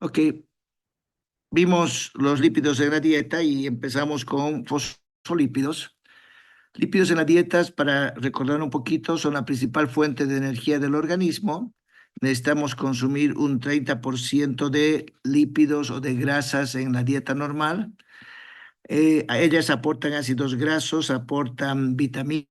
Ok, vimos los lípidos en la dieta y empezamos con fosfolípidos. Lípidos en las dietas, para recordar un poquito, son la principal fuente de energía del organismo. Necesitamos consumir un 30% de lípidos o de grasas en la dieta normal. A ellas aportan ácidos grasos, aportan vitaminas,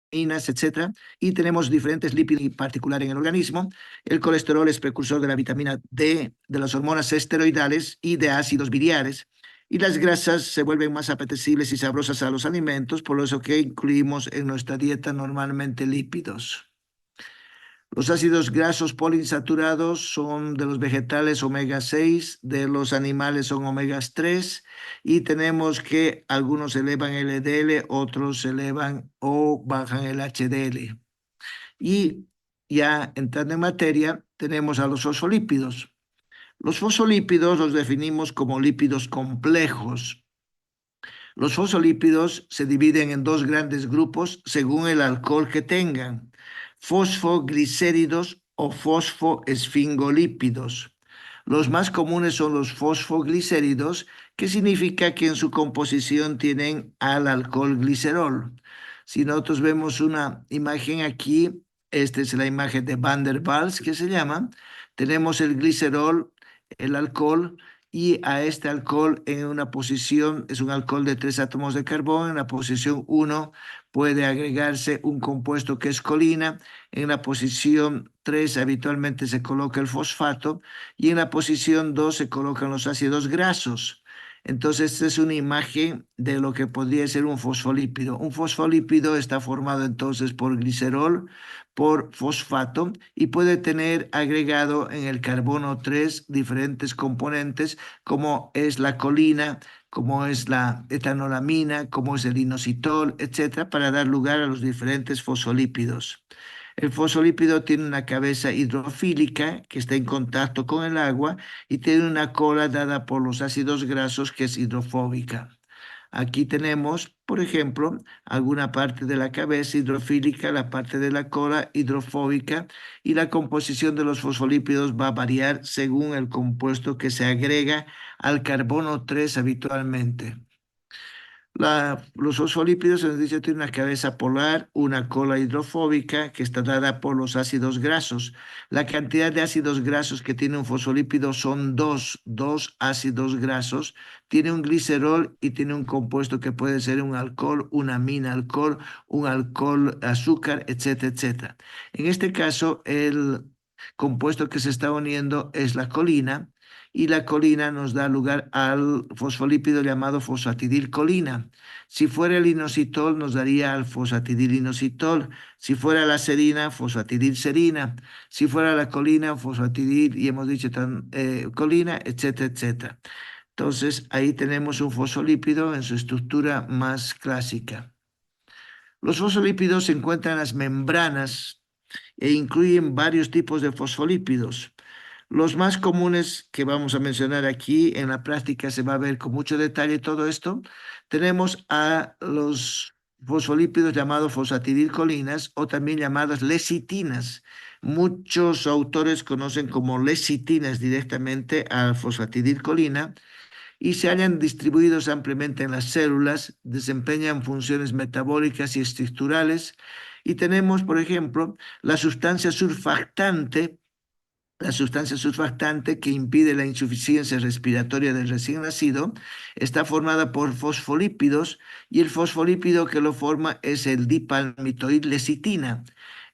etcétera, y tenemos diferentes lípidos en particular en el organismo. El colesterol es precursor de la vitamina D, de las hormonas esteroidales y de ácidos biliares. Y las grasas se vuelven más apetecibles y sabrosas a los alimentos, por eso que incluimos en nuestra dieta normalmente lípidos. Los ácidos grasos poliinsaturados son de los vegetales omega 6, de los animales son omegas 3 y tenemos que algunos elevan el LDL, otros elevan o bajan el HDL. Y ya entrando en materia, tenemos a los fosfolípidos. Los fosfolípidos los definimos como lípidos complejos. Los fosfolípidos se dividen en dos grandes grupos según el alcohol que tengan: fosfoglicéridos o fosfoesfingolípidos. Los más comunes son los fosfoglicéridos, que significa que en su composición tienen al alcohol glicerol. Si nosotros vemos una imagen aquí, esta es la imagen de Van der Waals, que se llama, tenemos el glicerol, el alcohol, y a este alcohol en una posición, es un alcohol de 3 átomos de carbón, en la posición 1 puede agregarse un compuesto que es colina, en la posición 3 habitualmente se coloca el fosfato y en la posición 2 se colocan los ácidos grasos. Entonces, esta es una imagen de lo que podría ser un fosfolípido. Un fosfolípido está formado entonces por glicerol, por fosfato y puede tener agregado en el carbono 3 diferentes componentes como es la colina, como es la etanolamina, como es el inositol, etcétera, para dar lugar a los diferentes fosfolípidos. El fosfolípido tiene una cabeza hidrofílica que está en contacto con el agua y tiene una cola dada por los ácidos grasos que es hidrofóbica. Aquí tenemos, por ejemplo, alguna parte de la cabeza hidrofílica, la parte de la cola hidrofóbica, y la composición de los fosfolípidos va a variar según el compuesto que se agrega al carbono 3 habitualmente. Los fosfolípidos, se nos dice, tienen una cabeza polar, una cola hidrofóbica que está dada por los ácidos grasos. La cantidad de ácidos grasos que tiene un fosfolípido son dos ácidos grasos. Tiene un glicerol y tiene un compuesto que puede ser un alcohol, una amina alcohol, un alcohol azúcar, etcétera, etcétera. En este caso, el compuesto que se está uniendo es la colina y la colina nos da lugar al fosfolípido llamado fosfatidilcolina. Si fuera el inositol, nos daría al fosfatidilinositol. Si fuera la serina, fosfatidilserina. Si fuera la colina, fosfatidil, y hemos dicho colina, etcétera, etcétera. Entonces, ahí tenemos un fosfolípido en su estructura más clásica. Los fosfolípidos se encuentran en las membranas e incluyen varios tipos de fosfolípidos. Los más comunes que vamos a mencionar aquí, en la práctica se va a ver con mucho detalle todo esto. Tenemos a los fosfolípidos llamados fosfatidilcolinas o también llamadas lecitinas. Muchos autores conocen como lecitinas directamente a fosfatidilcolina y se hallan distribuidos ampliamente en las células, desempeñan funciones metabólicas y estructurales. Y tenemos, por ejemplo, la sustancia surfactante que impide la insuficiencia respiratoria del recién nacido, está formada por fosfolípidos y el fosfolípido que lo forma es el dipalmitoidlecitina.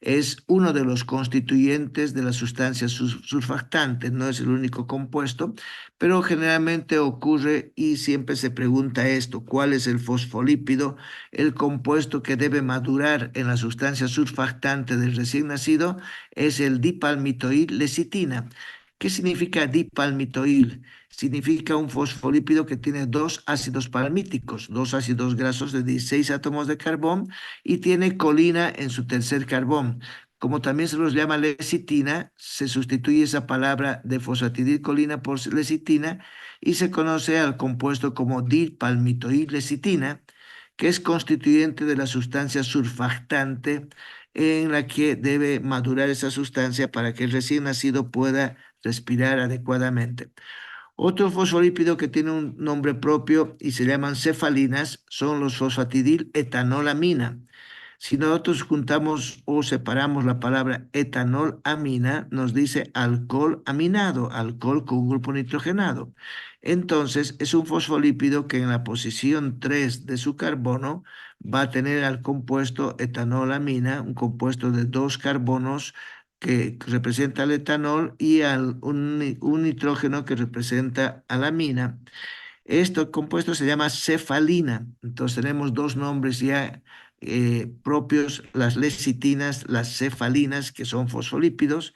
Es uno de los constituyentes de la sustancia surfactante, no es el único compuesto, pero generalmente ocurre y siempre se pregunta esto: ¿cuál es el fosfolípido, el compuesto que debe madurar en la sustancia surfactante del recién nacido? Es el dipalmitoil-lecitina. ¿Qué significa dipalmitoil? Significa un fosfolípido que tiene dos ácidos palmíticos, dos ácidos grasos de 16 átomos de carbón y tiene colina en su tercer carbón. Como también se los llama lecitina, se sustituye esa palabra de fosfatidilcolina por lecitina y se conoce al compuesto como dipalmitoil-lecitina, que es constituyente de la sustancia surfactante en la que debe madurar esa sustancia para que el recién nacido pueda respirar adecuadamente. Otro fosfolípido que tiene un nombre propio y se llaman cefalinas son los fosfatidil-etanolamina. Si nosotros juntamos o separamos la palabra etanol-amina, nos dice alcohol aminado, alcohol con un grupo nitrogenado. Entonces, es un fosfolípido que en la posición 3 de su carbono va a tener al compuesto etanolamina, un compuesto de dos carbonos que representa el etanol y un nitrógeno que representa a la amina. Este compuesto se llama cefalina. Entonces tenemos dos nombres ya propios, las lecitinas, las cefalinas, que son fosfolípidos,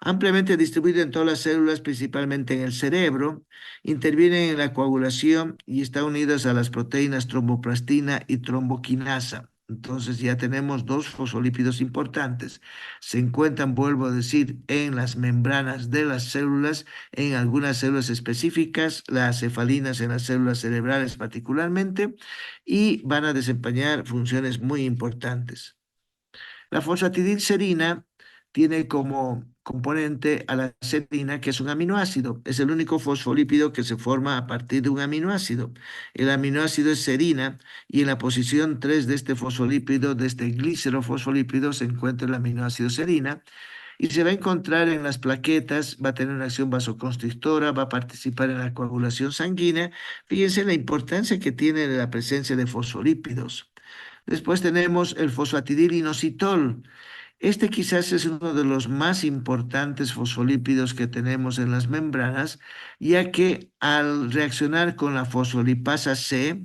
ampliamente distribuidos en todas las células, principalmente en el cerebro, intervienen en la coagulación y están unidos a las proteínas tromboplastina y tromboquinasa. Entonces ya tenemos dos fosfolípidos importantes. Se encuentran, vuelvo a decir, en las membranas de las células, en algunas células específicas, las cefalinas en las células cerebrales particularmente, y van a desempeñar funciones muy importantes. La fosfatidilcerina tiene como componente a la serina, que es un aminoácido. Es el único fosfolípido que se forma a partir de un aminoácido. El aminoácido es serina y en la posición 3 de este fosfolípido, de este glicerofosfolípido, se encuentra el aminoácido serina y se va a encontrar en las plaquetas, va a tener una acción vasoconstrictora, va a participar en la coagulación sanguínea. Fíjense la importancia que tiene la presencia de fosfolípidos. Después tenemos el fosfatidilinositol. Este quizás es uno de los más importantes fosfolípidos que tenemos en las membranas, ya que al reaccionar con la fosfolipasa C,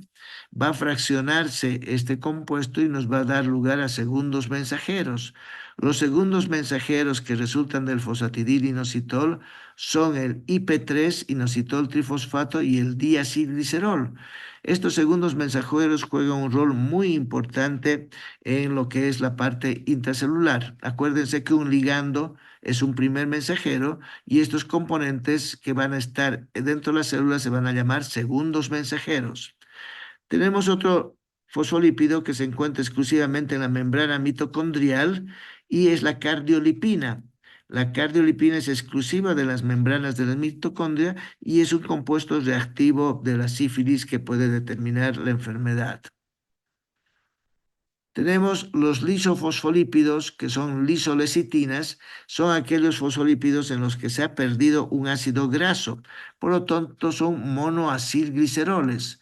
va a fraccionarse este compuesto y nos va a dar lugar a segundos mensajeros. Los segundos mensajeros que resultan del fosfatidilinositol son el IP3, inositol trifosfato, y el diacilglicerol. Estos segundos mensajeros juegan un rol muy importante en lo que es la parte intracelular. Acuérdense que un ligando es un primer mensajero y estos componentes que van a estar dentro de la célula se van a llamar segundos mensajeros. Tenemos otro fosfolípido que se encuentra exclusivamente en la membrana mitocondrial y es la cardiolipina. La cardiolipina es exclusiva de las membranas de la mitocondria y es un compuesto reactivo de la sífilis que puede determinar la enfermedad. Tenemos los lisofosfolípidos, que son lisolecitinas, son aquellos fosfolípidos en los que se ha perdido un ácido graso, por lo tanto son monoacilgliceroles.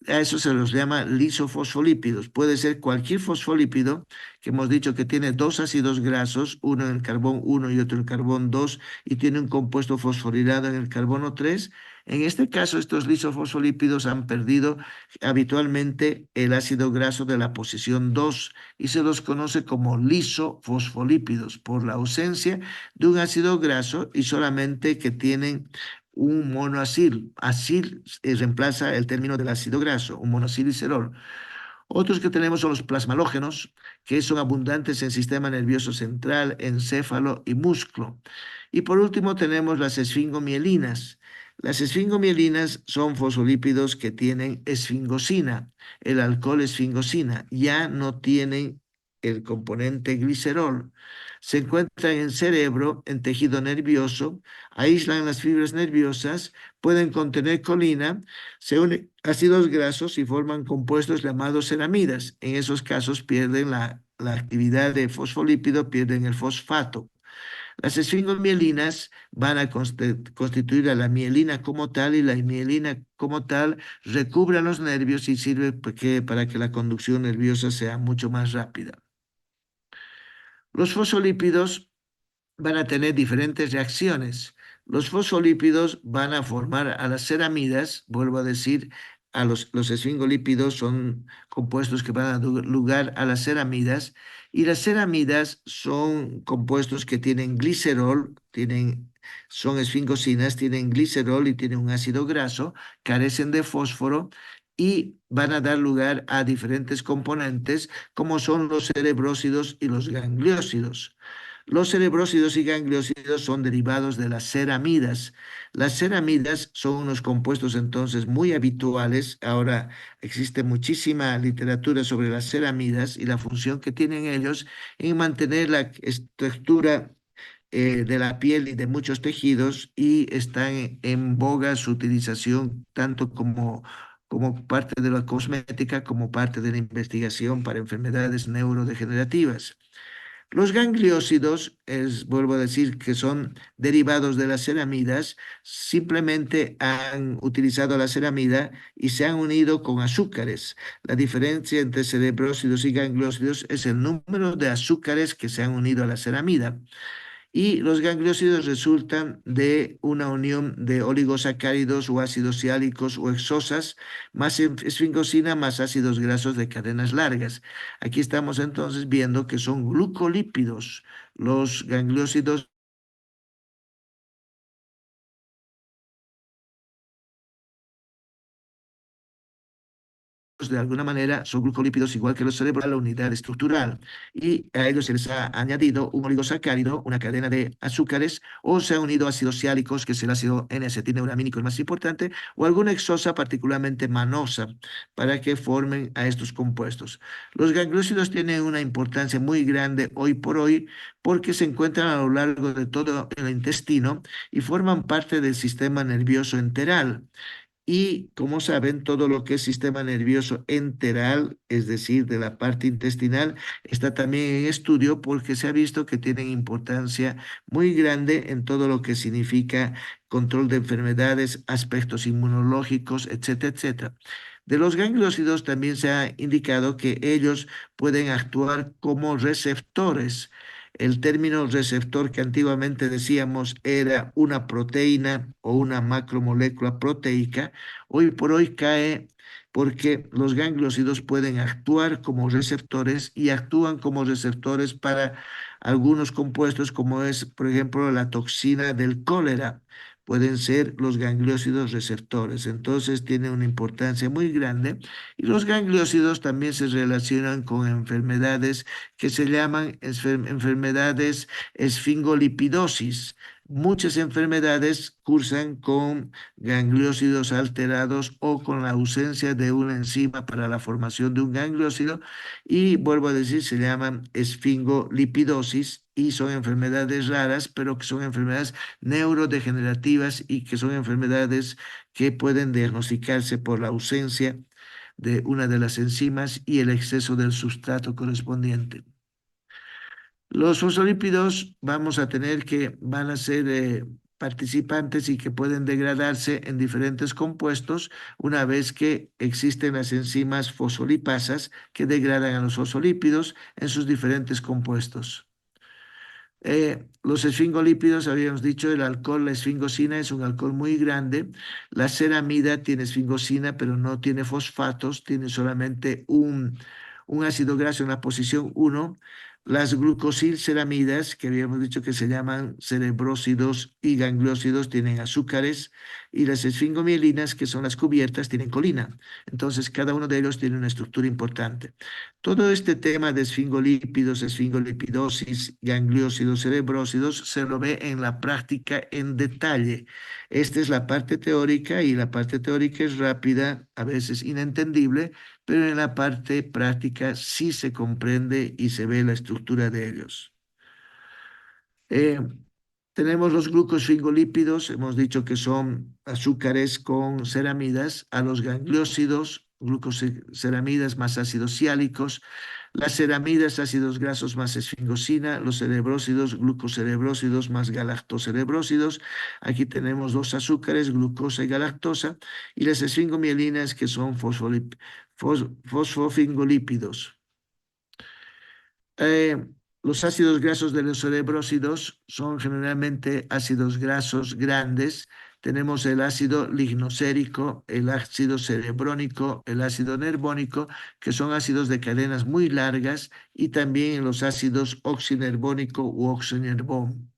A eso se los llama lisofosfolípidos. Puede ser cualquier fosfolípido, que hemos dicho que tiene dos ácidos grasos, uno en el carbón 1 y otro en el carbón 2, y tiene un compuesto fosforilado en el carbono 3. En este caso, estos lisofosfolípidos han perdido habitualmente el ácido graso de la posición 2 y se los conoce como lisofosfolípidos por la ausencia de un ácido graso y solamente que tienen un monoacil. Acil reemplaza el término del ácido graso, un monoacilglicerol. Otros que tenemos son los plasmalógenos, que son abundantes en sistema nervioso central, encéfalo y músculo. Y por último tenemos las esfingomielinas. Las esfingomielinas son fosfolípidos que tienen esfingosina, el alcohol esfingosina, ya no tienen el componente glicerol. Se encuentran en cerebro, en tejido nervioso, aíslan las fibras nerviosas, pueden contener colina, se unen ácidos grasos y forman compuestos llamados ceramidas. En esos casos pierden la actividad de fosfolípido, pierden el fosfato. Las esfingomielinas van a constituir a la mielina como tal y la mielina como tal recubre a los nervios y sirve para que la conducción nerviosa sea mucho más rápida. Los fosfolípidos van a tener diferentes reacciones. Los fosfolípidos van a formar a las ceramidas, vuelvo a decir, los esfingolípidos son compuestos que van a dar lugar a las ceramidas y las ceramidas son compuestos que tienen glicerol, son esfingosinas, tienen glicerol y tienen un ácido graso, carecen de fósforo y van a dar lugar a diferentes componentes como son los cerebrósidos y los gangliósidos. Los cerebrósidos y gangliósidos son derivados de las ceramidas. Las ceramidas son unos compuestos entonces muy habituales. Ahora existe muchísima literatura sobre las ceramidas y la función que tienen ellos en mantener la estructura de la piel y de muchos tejidos y están en boga su utilización tanto como parte de la cosmética como parte de la investigación para enfermedades neurodegenerativas. Los gangliósidos, vuelvo a decir que son derivados de las ceramidas, simplemente han utilizado la ceramida y se han unido con azúcares. La diferencia entre cerebrósidos y gangliósidos es el número de azúcares que se han unido a la ceramida. Y los gangliósidos resultan de una unión de oligosacáridos o ácidos siálicos o hexosas, más esfingosina, más ácidos grasos de cadenas largas. Aquí estamos entonces viendo que son glucolípidos. Los gangliósidos de alguna manera son glucolípidos igual que los cerebros, la unidad estructural. Y a ellos se les ha añadido un oligosacárido, una cadena de azúcares, o se han unido ácidos siálicos, que es el ácido N-acetilneuramínico el más importante, o alguna hexosa particularmente manosa, para que formen a estos compuestos. Los gangliósidos tienen una importancia muy grande hoy por hoy porque se encuentran a lo largo de todo el intestino y forman parte del sistema nervioso enteral. Y como saben, todo lo que es sistema nervioso enteral, es decir, de la parte intestinal, está también en estudio porque se ha visto que tienen importancia muy grande en todo lo que significa control de enfermedades, aspectos inmunológicos, etcétera, etcétera. De los gangliósidos también se ha indicado que ellos pueden actuar como receptores. El término receptor que antiguamente decíamos era una proteína o una macromolécula proteica, hoy por hoy cae porque los gangliósidos pueden actuar como receptores y actúan como receptores para algunos compuestos como es, por ejemplo, la toxina del cólera. Pueden ser los gangliósidos receptores. Entonces tiene una importancia muy grande y los gangliósidos también se relacionan con enfermedades que se llaman enfermedades esfingolipidosis. Muchas enfermedades cursan con gangliósidos alterados o con la ausencia de una enzima para la formación de un gangliósido y vuelvo a decir, se llaman esfingolipidosis y son enfermedades raras, pero que son enfermedades neurodegenerativas y que son enfermedades que pueden diagnosticarse por la ausencia de una de las enzimas y el exceso del sustrato correspondiente. Los fosfolípidos vamos a tener que van a ser participantes y que pueden degradarse en diferentes compuestos una vez que existen las enzimas fosfolipasas que degradan a los fosfolípidos en sus diferentes compuestos. Los esfingolípidos, habíamos dicho, el alcohol, la esfingosina es un alcohol muy grande. La ceramida tiene esfingosina, pero no tiene fosfatos, tiene solamente un ácido graso en la posición 1. Las glucosilceramidas, que habíamos dicho que se llaman cerebrósidos y gangliósidos, tienen azúcares. Y las esfingomielinas, que son las cubiertas, tienen colina. Entonces, cada uno de ellos tiene una estructura importante. Todo este tema de esfingolípidos, esfingolipidosis, gangliósidos, cerebrósidos, se lo ve en la práctica en detalle. Esta es la parte teórica y la parte teórica es rápida, a veces inentendible, pero en la parte práctica sí se comprende y se ve la estructura de ellos. Eh, Tenemos los glucosfingolípidos, hemos dicho que son azúcares con ceramidas, a los gangliósidos, glucoceramidas más ácidos siálicos, las ceramidas, ácidos grasos más esfingosina, los cerebrósidos, glucocerebrósidos más galactocerebrósidos. Aquí tenemos dos azúcares, glucosa y galactosa, y las esfingomielinas que son fosfofingolípidos. Eh, los ácidos grasos de los cerebrósidos son generalmente ácidos grasos grandes. Tenemos el ácido lignocérico, el ácido cerebrónico, el ácido nervónico, que son ácidos de cadenas muy largas, y también los ácidos oxinervónico u oxinervón.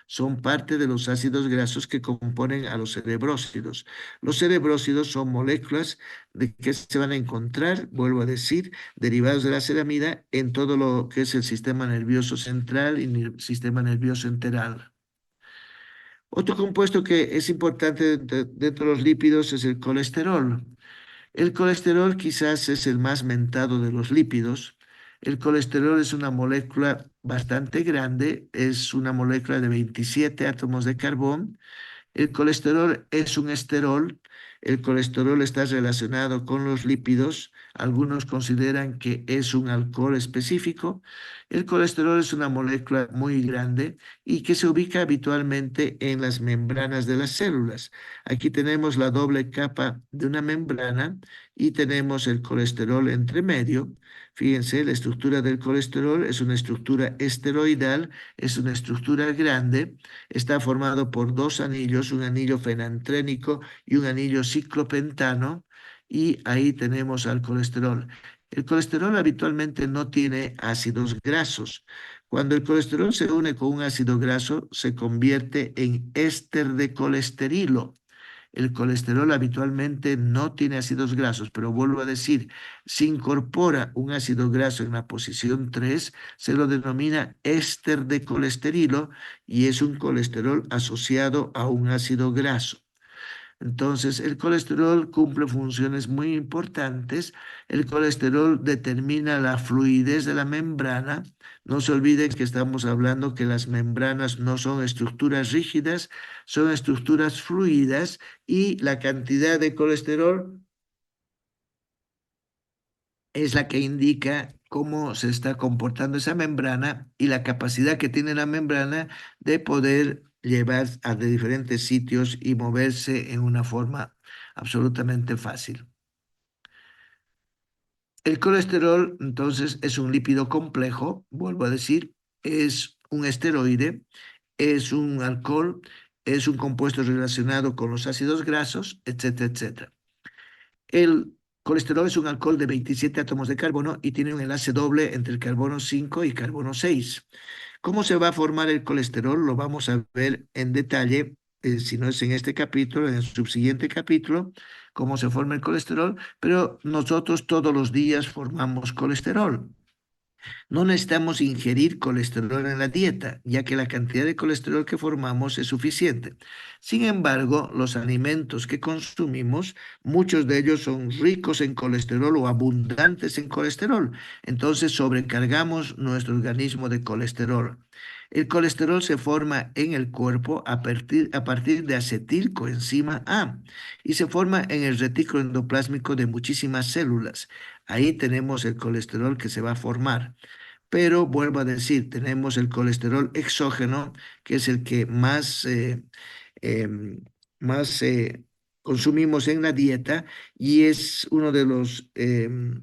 son parte de los ácidos grasos que componen a los cerebrósidos. Los cerebrósidos son moléculas de que se van a encontrar, vuelvo a decir, derivados de la ceramida en todo lo que es el sistema nervioso central y el sistema nervioso enteral. Otro compuesto que es importante dentro de los lípidos es el colesterol. El colesterol quizás es el más mentado de los lípidos. El colesterol es una molécula bastante grande, es una molécula de 27 átomos de carbón. El colesterol es un esterol. El colesterol está relacionado con los lípidos. Algunos consideran que es un alcohol específico. El colesterol es una molécula muy grande y que se ubica habitualmente en las membranas de las células. Aquí tenemos la doble capa de una membrana y tenemos el colesterol entre medio. Fíjense, la estructura del colesterol es una estructura esteroidal, es una estructura grande, está formado por dos anillos, un anillo fenantrénico y un anillo ciclopentano, y ahí tenemos al colesterol. El colesterol habitualmente no tiene ácidos grasos. Cuando el colesterol se une con un ácido graso, se convierte en éster de colesterilo. El colesterol habitualmente no tiene ácidos grasos, pero vuelvo a decir, si incorpora un ácido graso en la posición 3, se lo denomina éster de colesterilo y es un colesterol asociado a un ácido graso. Entonces, el colesterol cumple funciones muy importantes. El colesterol determina la fluidez de la membrana. No se olviden que estamos hablando que las membranas no son estructuras rígidas, son estructuras fluidas y la cantidad de colesterol es la que indica cómo se está comportando esa membrana y la capacidad que tiene la membrana de poder llevar a de diferentes sitios y moverse en una forma absolutamente fácil. El colesterol, entonces, es un lípido complejo, vuelvo a decir, es un esteroide, es un alcohol, es un compuesto relacionado con los ácidos grasos, etcétera, etcétera. El colesterol es un alcohol de 27 átomos de carbono y tiene un enlace doble entre el carbono 5 y carbono 6. ¿Cómo se va a formar el colesterol? Lo vamos a ver en detalle, si no es en este capítulo, en el subsiguiente capítulo, cómo se forma el colesterol, pero nosotros todos los días formamos colesterol. No necesitamos ingerir colesterol en la dieta, ya que la cantidad de colesterol que formamos es suficiente. Sin embargo, los alimentos que consumimos, muchos de ellos son ricos en colesterol o abundantes en colesterol. Entonces sobrecargamos nuestro organismo de colesterol. El colesterol se forma en el cuerpo a partir de acetilcoenzima A y se forma en el retículo endoplásmico de muchísimas células. Ahí tenemos el colesterol que se va a formar. Pero vuelvo a decir, tenemos el colesterol exógeno, que es el que em, más consumimos en la dieta y es uno de los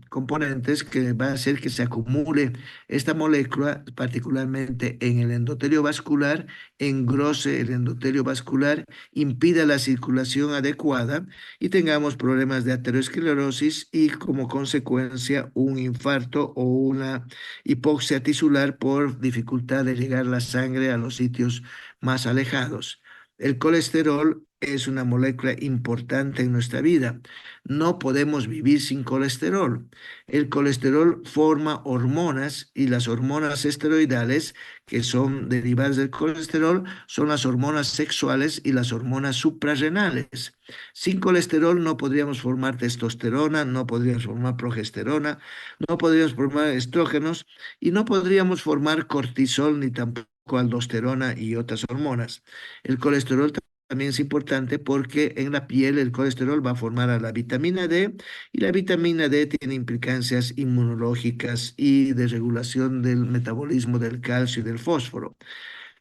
componentes que va a hacer que se acumule esta molécula, particularmente en el endotelio vascular, engrose el endotelio vascular, impida la circulación adecuada y tengamos problemas de aterosclerosis y como consecuencia un infarto o una hipoxia tisular por dificultad de llegar la sangre a los sitios más alejados. El colesterol es una molécula importante en nuestra vida. No podemos vivir sin colesterol. El colesterol forma hormonas y las hormonas esteroidales, que son derivadas del colesterol, son las hormonas sexuales y las hormonas suprarrenales. Sin colesterol no podríamos formar testosterona, no podríamos formar progesterona, no podríamos formar estrógenos y no podríamos formar cortisol ni tampoco aldosterona y otras hormonas. El colesterol también es importante porque en la piel el colesterol va a formar a la vitamina D y la vitamina D tiene implicancias inmunológicas y de regulación del metabolismo del calcio y del fósforo.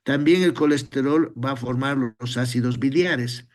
También el colesterol va a formar los ácidos biliares.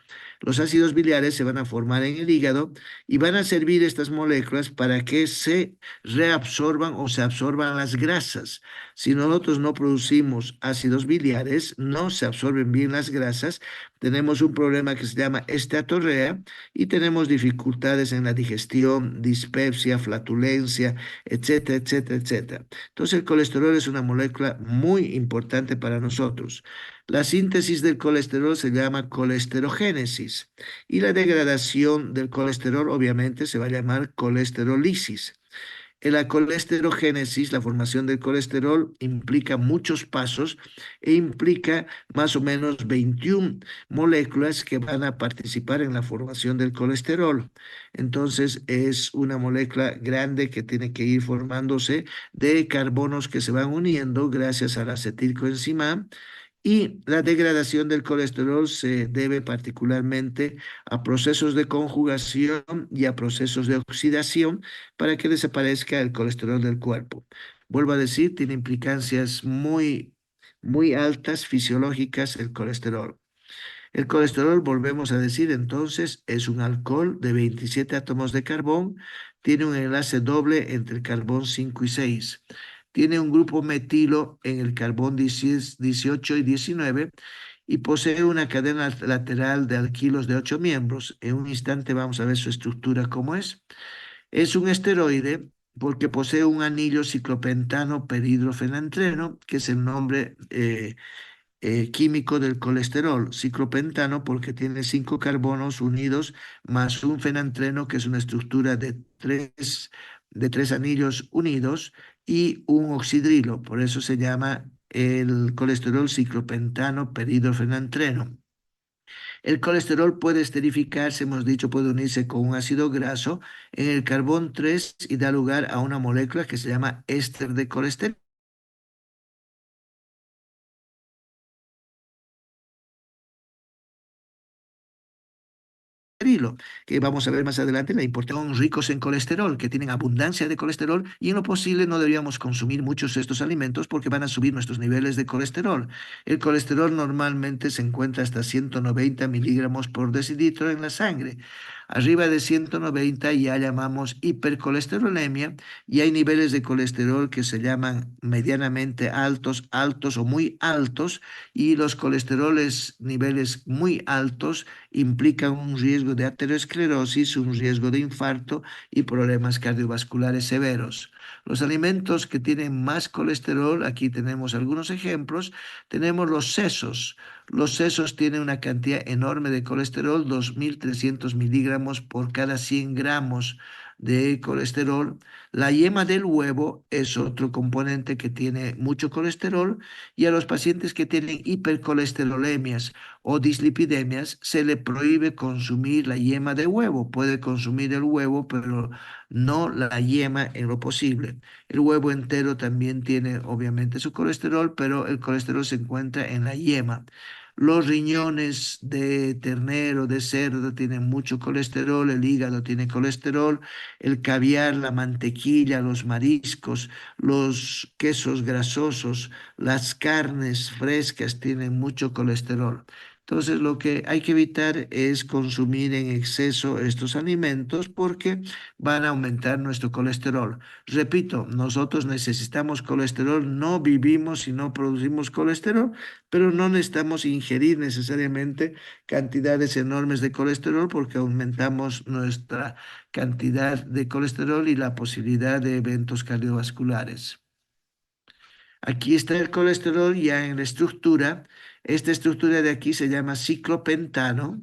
Los ácidos biliares se van a formar en el hígado y van a servir estas moléculas para que se reabsorban o se absorban las grasas. Si nosotros no producimos ácidos biliares, no se absorben bien las grasas, tenemos un problema que se llama esteatorrea y tenemos dificultades en la digestión, dispepsia, flatulencia, etcétera, etcétera, etcétera. Entonces el colesterol es una molécula muy importante para nosotros. La síntesis del colesterol se llama colesterogénesis y la degradación del colesterol obviamente se va a llamar colesterolisis. En la colesterogénesis, la formación del colesterol, implica muchos pasos e implica más o menos 21 moléculas que van a participar en la formación del colesterol. Entonces, es una molécula grande que tiene que ir formándose de carbonos que se van uniendo gracias a la acetilcoenzima y la degradación del colesterol se debe particularmente a procesos de conjugación y a procesos de oxidación para que desaparezca el colesterol del cuerpo. Vuelvo a decir, tiene implicancias muy altas fisiológicas el colesterol. El colesterol, volvemos a decir entonces, es un alcohol de 27 átomos de carbón, tiene un enlace doble entre el carbón 5 y 6. Tiene un grupo metilo en el carbón 18 y 19 y posee una cadena lateral de alquilos de 8 miembros. En un instante vamos a ver su estructura cómo es. Es un esteroide porque posee un anillo ciclopentano perhidrofenantreno, que es el nombre químico del colesterol, ciclopentano, porque tiene 5 carbonos unidos más un fenantreno, que es una estructura de tres anillos unidos, y un oxidrilo. Por eso se llama el colesterol ciclopentano peridofenantreno. El colesterol puede esterificarse, hemos dicho, puede unirse con un ácido graso en el carbón 3 y da lugar a una molécula que se llama éster de colesterol. Que vamos a ver más adelante la importancia, ricos en colesterol, que tienen abundancia de colesterol y en lo posible no deberíamos consumir muchos de estos alimentos porque van a subir nuestros niveles de colesterol. El colesterol normalmente se encuentra hasta 190 miligramos por decilitro en la sangre. Arriba de 190 ya llamamos hipercolesterolemia y hay niveles de colesterol que se llaman medianamente altos, altos o muy altos, y los colesteroles niveles muy altos implican un riesgo de aterosclerosis, un riesgo de infarto y problemas cardiovasculares severos. Los alimentos que tienen más colesterol, aquí tenemos algunos ejemplos, tenemos los sesos. Los sesos tienen una cantidad enorme de colesterol, 2.300 miligramos por cada 100 gramos de colesterol. La yema del huevo es otro componente que tiene mucho colesterol, y a los pacientes que tienen hipercolesterolemias o dislipidemias se le prohíbe consumir la yema de huevo. Puede consumir el huevo, pero no la yema en lo posible. El huevo entero también tiene obviamente su colesterol, pero el colesterol se encuentra en la yema. Los riñones de ternero, de cerdo, tienen mucho colesterol, el hígado tiene colesterol, el caviar, la mantequilla, los mariscos, los quesos grasosos, las carnes frescas tienen mucho colesterol. Entonces, lo que hay que evitar es consumir en exceso estos alimentos porque van a aumentar nuestro colesterol. Repito, nosotros necesitamos colesterol, no vivimos si no producimos colesterol, pero no necesitamos ingerir necesariamente cantidades enormes de colesterol porque aumentamos nuestra cantidad de colesterol y la posibilidad de eventos cardiovasculares. Aquí está el colesterol ya en la estructura. Esta estructura de aquí se llama ciclopentano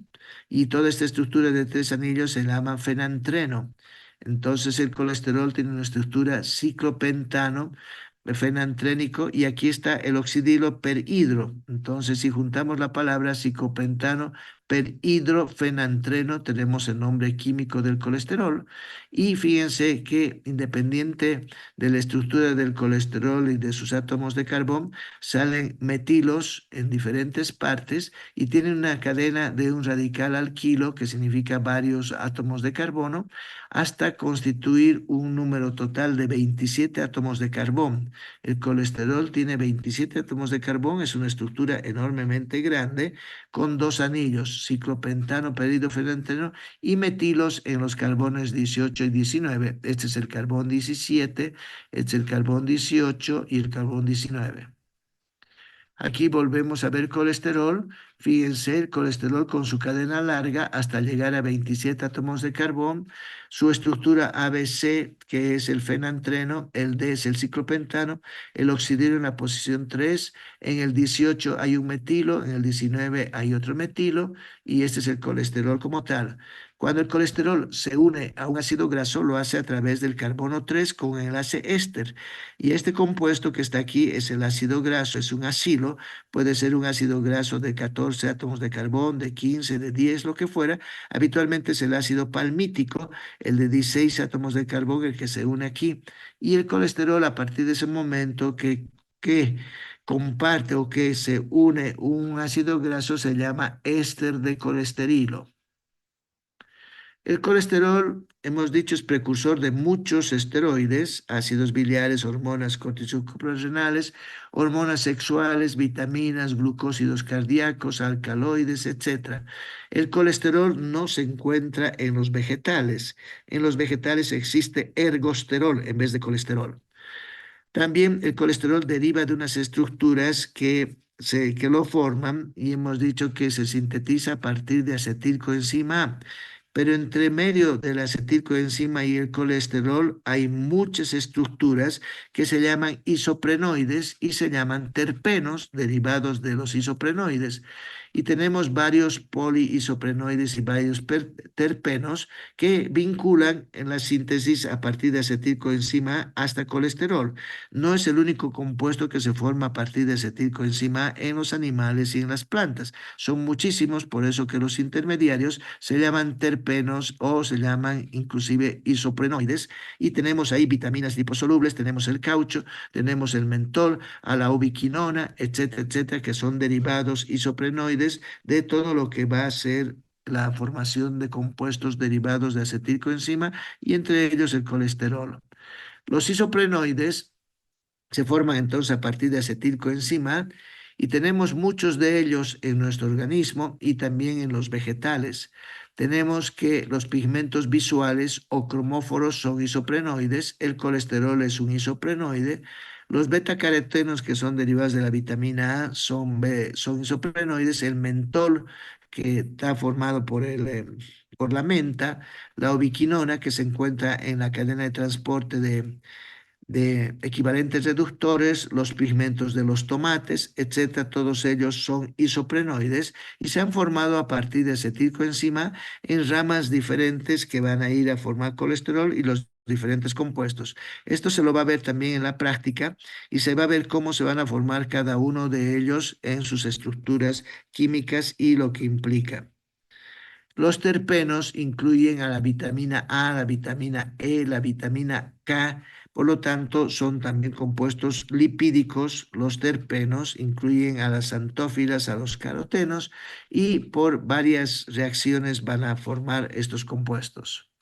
y toda esta estructura de tres anillos se llama fenantreno. Entonces el colesterol tiene una estructura ciclopentano fenantrénico y aquí está el oxidilo perhidro. Entonces si juntamos la palabra ciclopentano perhidrofenantreno tenemos el nombre químico del colesterol. Y fíjense que independiente de la estructura del colesterol y de sus átomos de carbón, salen metilos en diferentes partes y tienen una cadena de un radical alquilo, que significa varios átomos de carbono, hasta constituir un número total de 27 átomos de carbón. El colesterol tiene 27 átomos de carbón, es una estructura enormemente grande, con dos anillos, ciclopentano, peridofenanteno, y metilos en los carbones 18 y 19. Este es el carbón 17, este es el carbón 18 y el carbón 19. Aquí volvemos a ver colesterol. Fíjense, el colesterol con su cadena larga hasta llegar a 27 átomos de carbón. Su estructura ABC, que es el fenantreno, el D es el ciclopentano, el oxidiro en la posición 3. En el 18 hay un metilo, en el 19 hay otro metilo, y este es el colesterol como tal. Cuando el colesterol se une a un ácido graso, lo hace a través del carbono 3 con el enlace éster. Y este compuesto que está aquí es el ácido graso, es un acilo, puede ser un ácido graso de 14 átomos de carbón, de 15, de 10, lo que fuera. Habitualmente es el ácido palmítico, el de 16 átomos de carbón, el que se une aquí. Y el colesterol, a partir de ese momento que comparte o que se une un ácido graso, se llama éster de colesterilo. El colesterol, hemos dicho, es precursor de muchos esteroides, ácidos biliares, hormonas corticosuprarrenales, hormonas sexuales, vitaminas, glucósidos cardíacos, alcaloides, etc. El colesterol no se encuentra en los vegetales. En los vegetales existe ergosterol en vez de colesterol. También el colesterol deriva de unas estructuras que lo forman y hemos dicho que se sintetiza a partir de acetilcoenzima A. Pero entre medio de la acetilcoenzima y el colesterol hay muchas estructuras que se llaman isoprenoides y se llaman terpenos derivados de los isoprenoides. Y tenemos varios poliisoprenoides y varios terpenos que vinculan en la síntesis a partir de acetilcoenzima hasta colesterol. No es el único compuesto que se forma a partir de acetilcoenzima en los animales y en las plantas. Son muchísimos, por eso que los intermediarios se llaman terpenos o se llaman inclusive isoprenoides. Y tenemos ahí vitaminas liposolubles, tenemos el caucho, tenemos el mentol, a la ubiquinona, etcétera, etcétera, que son derivados isoprenoides de todo lo que va a ser la formación de compuestos derivados de acetilcoenzima y entre ellos el colesterol. Los isoprenoides se forman entonces a partir de acetilcoenzima y tenemos muchos de ellos en nuestro organismo y también en los vegetales. Tenemos que los pigmentos visuales o cromóforos son isoprenoides, el colesterol es un isoprenoide, los betacarotenos que son derivados de la vitamina A son isoprenoides, el mentol que está formado por la menta, la ubiquinona que se encuentra en la cadena de transporte de equivalentes reductores, los pigmentos de los tomates, etcétera, todos ellos son isoprenoides y se han formado a partir de acetilcoenzima en ramas diferentes que van a ir a formar colesterol y los diferentes compuestos. Esto se lo va a ver también en la práctica y se va a ver cómo se van a formar cada uno de ellos en sus estructuras químicas y lo que implica. Los terpenos incluyen a la vitamina A, la vitamina E, la vitamina K, por lo tanto son también compuestos lipídicos. Los terpenos incluyen a las antófilas, a los carotenos y por varias reacciones van a formar estos compuestos.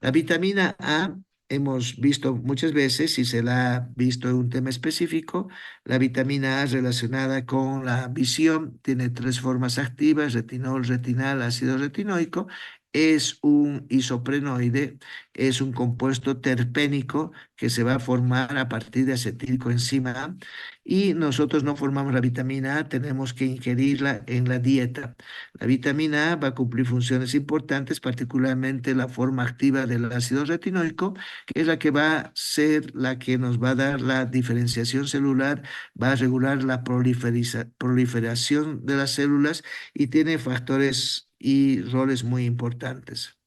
La vitamina A hemos visto muchas veces, y se la ha visto en un tema específico, la vitamina A relacionada con la visión, tiene tres formas activas, retinol, retinal, ácido retinoico, es un isoprenoide, es un compuesto terpénico que se va a formar a partir de acetilcoenzima A y nosotros no formamos la vitamina A, tenemos que ingerirla en la dieta. La vitamina A va a cumplir funciones importantes, particularmente la forma activa del ácido retinoico, que es la que va a ser la que nos va a dar la diferenciación celular, va a regular la proliferación de las células y tiene factores y roles muy importantes.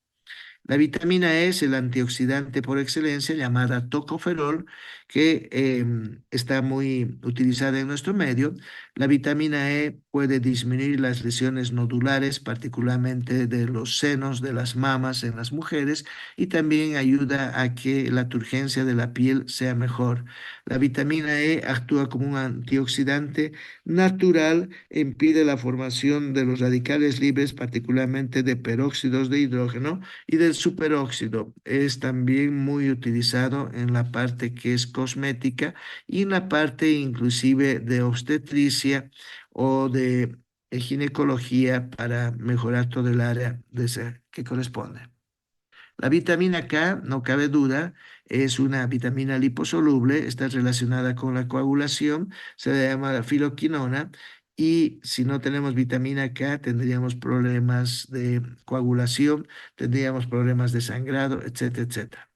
La vitamina E es el antioxidante por excelencia llamada tocoferol, que está muy utilizada en nuestro medio. La vitamina E puede disminuir las lesiones nodulares, particularmente de los senos, de las mamas en las mujeres, y también ayuda a que la turgencia de la piel sea mejor. La vitamina E actúa como un antioxidante natural, impide la formación de los radicales libres, particularmente de peróxidos de hidrógeno y del superóxido. Es también muy utilizado en la parte que es cosmética y en la parte inclusive de obstetricia o de ginecología para mejorar todo el área que corresponde. La vitamina K, no cabe duda, es una vitamina liposoluble, está relacionada con la coagulación, se le llama la filoquinona, y si no tenemos vitamina K, tendríamos problemas de coagulación, tendríamos problemas de sangrado, etcétera, etcétera.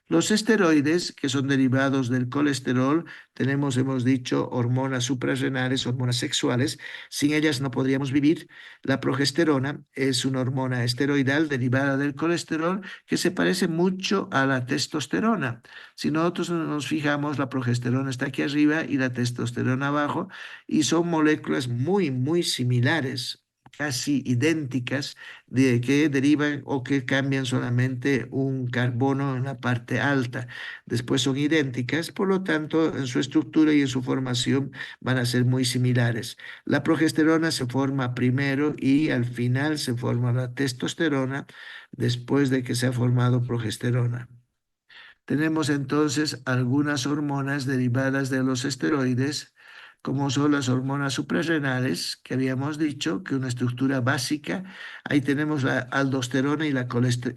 Los esteroides, que son derivados del colesterol, tenemos, hemos dicho, hormonas suprarrenales, hormonas sexuales. Sin ellas no podríamos vivir. La progesterona es una hormona esteroidal derivada del colesterol que se parece mucho a la testosterona. Si nosotros nos fijamos, la progesterona está aquí arriba y la testosterona abajo, y son moléculas muy, muy similares, casi idénticas, de que derivan o que cambian solamente un carbono en la parte alta. Después son idénticas, por lo tanto, en su estructura y en su formación van a ser muy similares. La progesterona se forma primero y al final se forma la testosterona después de que se ha formado progesterona. Tenemos entonces algunas hormonas derivadas de los esteroides, como son las hormonas suprarrenales, que habíamos dicho, que una estructura básica. Ahí tenemos la aldosterona y,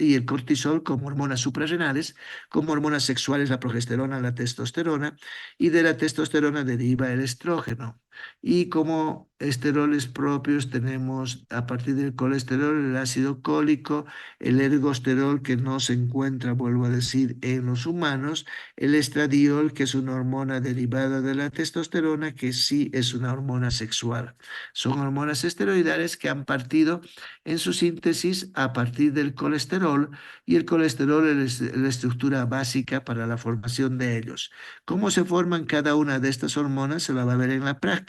y el cortisol como hormonas suprarrenales, como hormonas sexuales la progesterona, la testosterona, y de la testosterona deriva el estrógeno. Y como esteroles propios tenemos a partir del colesterol el ácido cólico, el ergosterol, que no se encuentra, vuelvo a decir, en los humanos, el estradiol, que es una hormona derivada de la testosterona, que sí es una hormona sexual. Son hormonas esteroidales que han partido en su síntesis a partir del colesterol, y el colesterol es la estructura básica para la formación de ellos. ¿Cómo se forman cada una de estas hormonas? Se la va a ver en la práctica.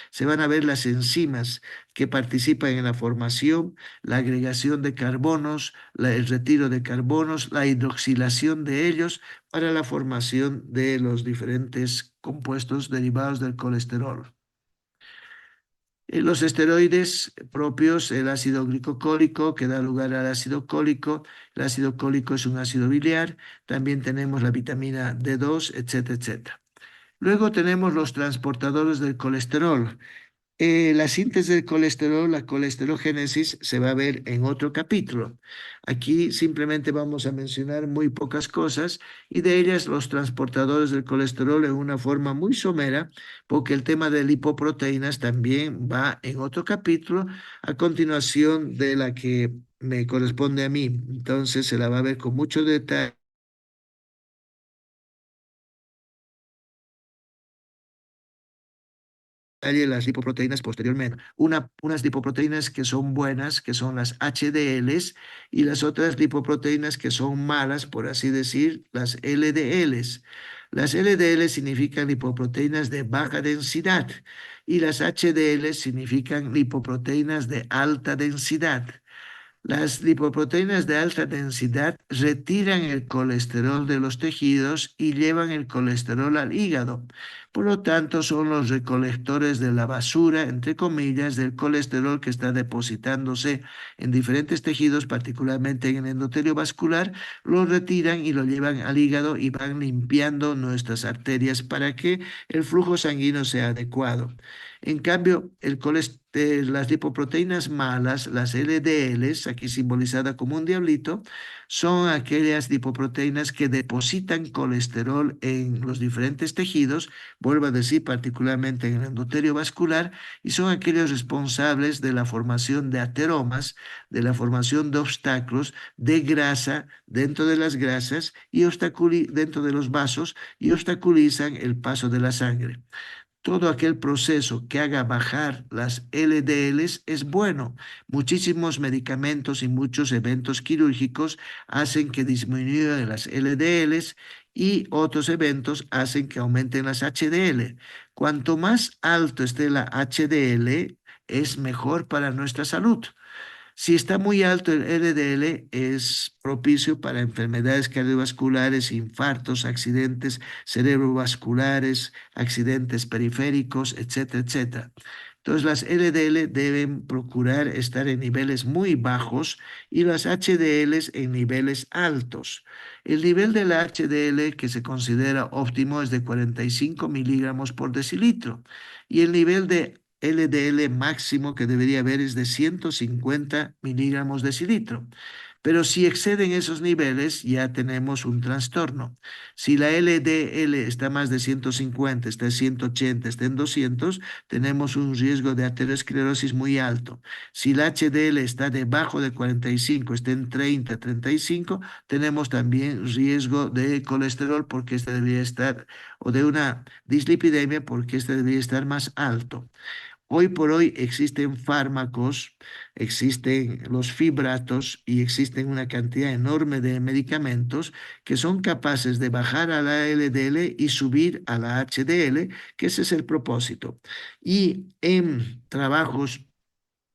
Se van a ver las enzimas que participan en la formación, la agregación de carbonos, el retiro de carbonos, la hidroxilación de ellos para la formación de los diferentes compuestos derivados del colesterol. Los esteroides propios, el ácido glicocólico, que da lugar al ácido cólico. El ácido cólico es un ácido biliar. También tenemos la vitamina D2, etcétera, etcétera. Luego tenemos los transportadores del colesterol. La síntesis del colesterol, la colesterogénesis, se va a ver en otro capítulo. Aquí simplemente vamos a mencionar muy pocas cosas, y de ellas los transportadores del colesterol en una forma muy somera, porque el tema de lipoproteínas también va en otro capítulo a continuación de la que me corresponde a mí. Entonces se la va a ver con mucho detalle las lipoproteínas posteriormente. Unas lipoproteínas que son buenas, que son las HDLs, y las otras lipoproteínas que son malas, por así decir, las LDLs. Las LDL significan lipoproteínas de baja densidad, y las HDL significan lipoproteínas de alta densidad. Las lipoproteínas de alta densidad retiran el colesterol de los tejidos y llevan el colesterol al hígado. Por lo tanto, son los recolectores de la basura, entre comillas, del colesterol que está depositándose en diferentes tejidos, particularmente en el endotelio vascular. Lo retiran y lo llevan al hígado y van limpiando nuestras arterias para que el flujo sanguíneo sea adecuado. En cambio, las lipoproteínas malas, las LDLs, aquí simbolizada como un diablito, son aquellas lipoproteínas que depositan colesterol en los diferentes tejidos, vuelvo a decir, particularmente en el endotelio vascular, y son aquellos responsables de la formación de ateromas, de la formación de obstáculos, de grasa dentro de las grasas y dentro de los vasos, y obstaculizan el paso de la sangre. Todo aquel proceso que haga bajar las LDLs es bueno. Muchísimos medicamentos y muchos eventos quirúrgicos hacen que disminuyan las LDLs, y otros eventos hacen que aumenten las HDL. Cuanto más alto esté la HDL, es mejor para nuestra salud. Si está muy alto el LDL, es propicio para enfermedades cardiovasculares, infartos, accidentes cerebrovasculares, accidentes periféricos, etcétera, etcétera. Entonces, las LDL deben procurar estar en niveles muy bajos y las HDLs en niveles altos. El nivel de la HDL que se considera óptimo es de 45 miligramos por decilitro, y el nivel de LDL máximo que debería haber es de 150 miligramos decilitro. Pero si exceden esos niveles, ya tenemos un trastorno. Si la LDL está más de 150, está en 180, está en 200, tenemos un riesgo de aterosclerosis muy alto. Si la HDL está debajo de 45, está en 30, 35, tenemos también riesgo de colesterol porque este debería estar, o de una dislipidemia porque este debería estar más alto. Hoy por hoy existen fármacos, existen los fibratos y existen una cantidad enorme de medicamentos que son capaces de bajar a la LDL y subir a la HDL, que ese es el propósito. Y en trabajos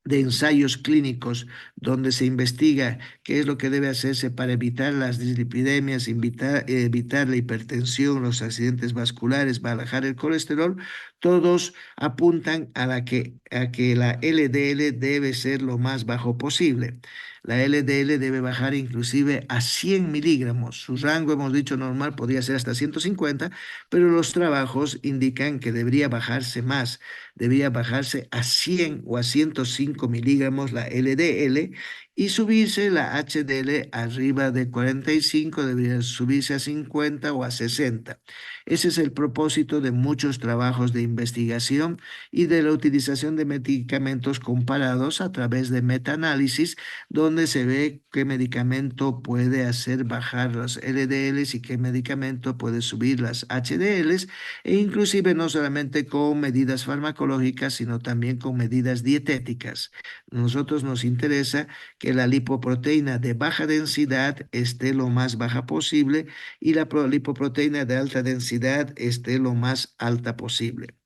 de ensayos clínicos donde se investiga qué es lo que debe hacerse para evitar las dislipidemias, evitar la hipertensión, los accidentes vasculares, bajar el colesterol, todos apuntan a que la LDL debe ser lo más bajo posible. La LDL debe bajar inclusive a 100 miligramos. Su rango, hemos dicho, normal podría ser hasta 150, pero los trabajos indican que debería bajarse más, debería bajarse a 100 o a 105 miligramos la LDL y subirse la HDL arriba de 45, debería subirse a 50 o a 60. Ese es el propósito de muchos trabajos de investigación y de la utilización de medicamentos comparados a través de metaanálisis, donde se ve qué medicamento puede hacer bajar los LDLs y qué medicamento puede subir las HDLs, e inclusive no solamente con medidas farmacológicas, sino también con medidas dietéticas. Nosotros nos interesa que la lipoproteína de baja densidad esté lo más baja posible y la lipoproteína de alta densidad esté lo más alta posible.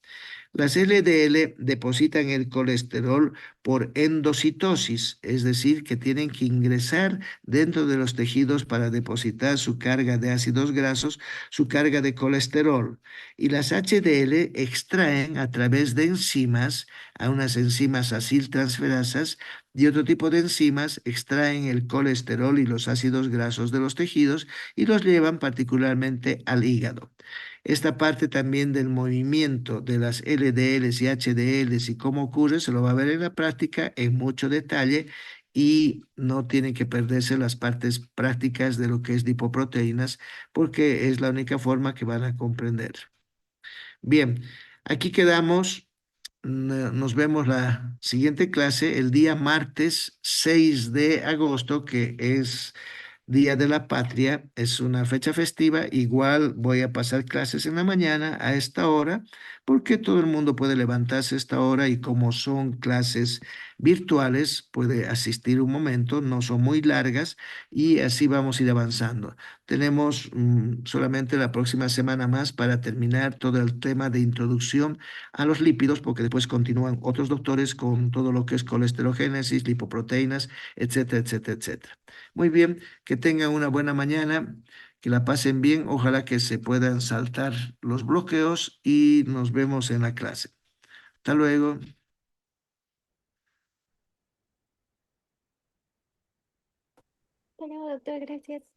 Las LDL depositan el colesterol por endocitosis, es decir, que tienen que ingresar dentro de los tejidos para depositar su carga de ácidos grasos, su carga de colesterol. Y las HDL extraen a través de enzimas, a unas enzimas aciltransferasas y otro tipo de enzimas, extraen el colesterol y los ácidos grasos de los tejidos y los llevan particularmente al hígado. Esta parte también del movimiento de las LDLs y HDLs y cómo ocurre se lo va a ver en la práctica en mucho detalle y no tienen que perderse las partes prácticas de lo que es lipoproteínas porque es la única forma que van a comprender. Bien, aquí quedamos. Nos vemos la siguiente clase el día martes 6 de agosto, que es Día de la Patria, es una fecha festiva. Igual voy a pasar clases en la mañana a esta hora, porque todo el mundo puede levantarse a esta hora y como son clases virtuales, puede asistir un momento, no son muy largas y así vamos a ir avanzando. Tenemos solamente la próxima semana más para terminar todo el tema de introducción a los lípidos, porque después continúan otros doctores con todo lo que es colesterogénesis, lipoproteínas, etcétera, etcétera, etcétera. Muy bien, que tengan una buena mañana, que la pasen bien, ojalá que se puedan saltar los bloqueos y nos vemos en la clase. Hasta luego. Hasta luego, doctor, gracias.